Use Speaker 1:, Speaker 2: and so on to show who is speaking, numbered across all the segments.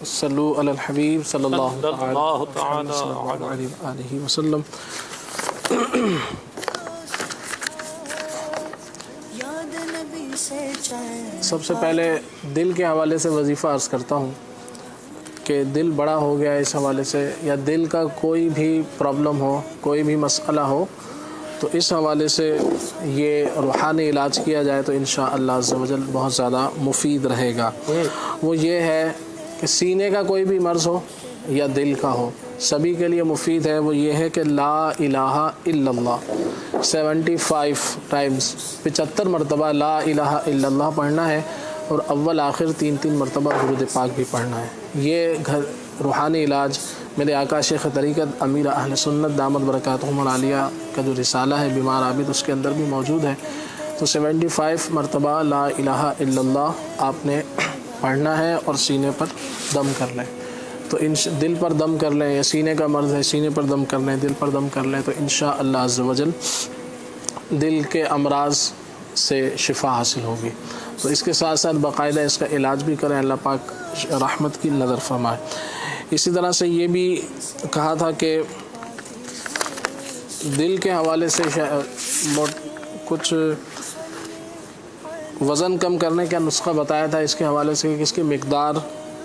Speaker 1: صلو علی الحبیب صلی اللہ علیہ وسلم۔ سب سے پہلے دل کے حوالے سے وظیفہ عرض کرتا ہوں کہ دل بڑا ہو گیا اس حوالے سے، یا دل کا کوئی بھی پرابلم ہو، کوئی بھی مسئلہ ہو، تو اس حوالے سے یہ روحانی علاج کیا جائے تو انشاءاللہ عز و جل بہت زیادہ مفید رہے گا۔ وہ یہ ہے کہ سینے کا کوئی بھی مرض ہو یا دل کا ہو، سبھی کے لیے مفید ہے۔ وہ یہ ہے کہ لا الہ الا اللہ 75 ٹائمز 75 مرتبہ لا الہ الا اللہ پڑھنا ہے، اور اول آخر 3 مرتبہ درود پاک بھی پڑھنا ہے۔ یہ روحانی علاج میرے آقا شیخ طریقت امیر اہل سنت دامت برکاتہم العالیہ کا جو رسالہ ہے بیمار عابد، اس کے اندر بھی موجود ہے۔ تو 75 مرتبہ لا الہ الا اللہ آپ نے پڑھنا ہے، اور سینے پر دم کر لیں۔ تو دل پر دم کر لیں، یا سینے کا مرض ہے سینے پر دم کر لیں، دل پر دم کر لیں، تو انشاءاللہ عز و جل دل کے امراض سے شفا حاصل ہوگی۔ تو اس کے ساتھ ساتھ باقاعدہ اس کا علاج بھی کریں، اللہ پاک رحمت کی نظر فرمائے۔ اسی طرح سے یہ بھی کہا تھا کہ دل کے حوالے سے کچھ وزن کم کرنے کا نسخہ بتایا تھا، اس کے حوالے سے کہ اس کی مقدار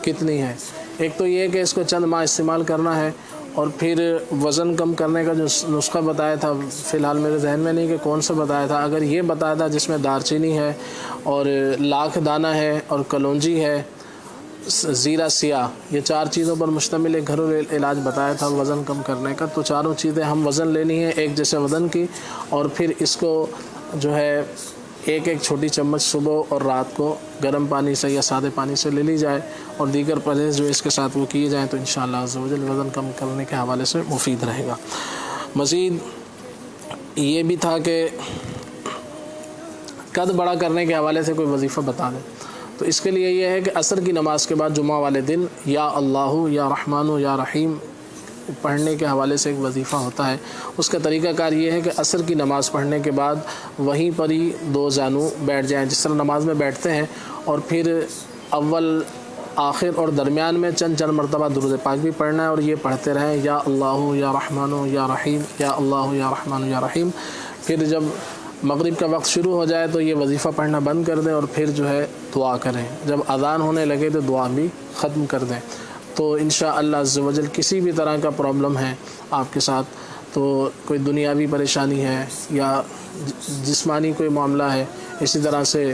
Speaker 1: کتنی ہے۔ ایک تو یہ کہ اس کو چند ماہ استعمال کرنا ہے، اور پھر وزن کم کرنے کا جو نسخہ بتایا تھا، فی الحال میرے ذہن میں نہیں کہ کون سا بتایا تھا، اگر یہ بتایا تھا جس میں دار چینی ہے، اور لاکھ دانہ ہے، اور کلونجی ہے، زیرہ سیاہ، یہ 4 چیزوں پر مشتمل ایک گھریلو علاج بتایا تھا وزن کم کرنے کا۔ تو چاروں چیزیں ہم وزن لینی ہے ایک جیسے وزن کی، اور پھر اس کو جو ہے ایک چھوٹی چمچ صبح اور رات کو گرم پانی سے یا سادے پانی سے لے لی جائے، اور دیگر پرہیز جو اس کے ساتھ وہ کیے جائیں، تو انشاءاللہ عز و جل وزن کم کرنے کے حوالے سے مفید رہے گا۔ مزید یہ بھی تھا کہ قد بڑا کرنے کے حوالے سے کوئی وظیفہ بتا دیں، تو اس کے لیے یہ ہے کہ عصر کی نماز کے بعد جمعہ والے دن یا اللہ یا رحمان یا رحیم پڑھنے کے حوالے سے ایک وظیفہ ہوتا ہے۔ اس کا طریقہ کار یہ ہے کہ عصر کی نماز پڑھنے کے بعد وہیں پر ہی 2 زانو بیٹھ جائیں جس طرح نماز میں بیٹھتے ہیں، اور پھر اول آخر اور درمیان میں چند مرتبہ درود پاک بھی پڑھنا ہے، اور یہ پڑھتے رہیں یا اللہ یا رحمان یا رحیم، یا اللہ یا رحمان یا رحیم۔ پھر جب مغرب کا وقت شروع ہو جائے تو یہ وظیفہ پڑھنا بند کر دیں، اور پھر جو ہے دعا کریں۔ جب اذان ہونے لگے تو دعا بھی ختم کر دیں۔ تو انشاءاللہ عز و جل کسی بھی طرح کا پرابلم ہے آپ کے ساتھ، تو کوئی دنیاوی پریشانی ہے یا جسمانی کوئی معاملہ ہے، اسی طرح سے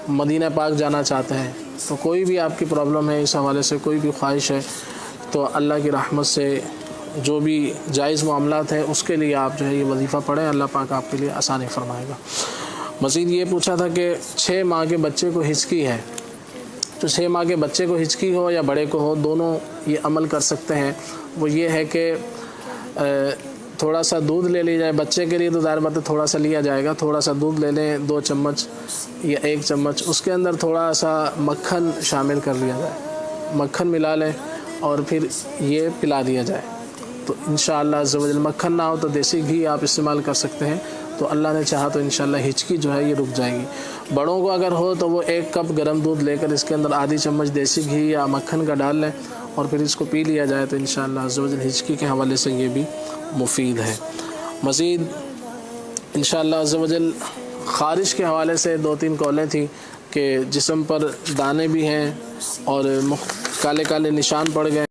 Speaker 1: مدینہ پاک جانا چاہتے ہیں، تو کوئی بھی آپ کی پرابلم ہے، اس حوالے سے کوئی بھی خواہش ہے، تو اللہ کی رحمت سے جو بھی جائز معاملات ہیں اس کے لیے آپ جو ہے یہ وظیفہ پڑھیں، اللہ پاک آپ کے لیے آسانی فرمائے گا۔ مزید یہ پوچھا تھا کہ 6 ماہ کے بچے کو ہچکی ہے، تو 6 ماہ کے بچے کو ہچکی ہو یا بڑے کو ہو، دونوں یہ عمل کر سکتے ہیں۔ وہ یہ ہے کہ تھوڑا سا دودھ لے لی جائے، بچے کے لیے تو ظاہر بات ہے تھوڑا سا لیا جائے گا، تھوڑا سا دودھ لے لیں 2 چمچ یا 1 چمچ، اس کے اندر تھوڑا سا مکھن شامل کر لیا جائے، مکھن ملا لیں اور پھر یہ پلا دیا جائے۔ تو انشاءاللہ عز و جل مکھن نہ ہو تو دیسی گھی آپ استعمال کر سکتے ہیں، تو اللہ نے چاہا تو انشاءاللہ ہچکی جو ہے یہ رک جائے گی۔ بڑوں کو اگر ہو تو وہ 1 کپ گرم دودھ لے کر اس کے اندر آدھی چمچ دیسی گھی یا مکھن کا ڈال لیں، اور پھر اس کو پی لیا جائے، تو انشاءاللہ عز و جل ہچکی کے حوالے سے یہ بھی مفید ہے۔ مزید انشاءاللہ عز و جل خارش کے حوالے سے 2-3 قولیں تھیں کہ جسم پر دانے بھی ہیں اور کالے کالے نشان پڑ گئے۔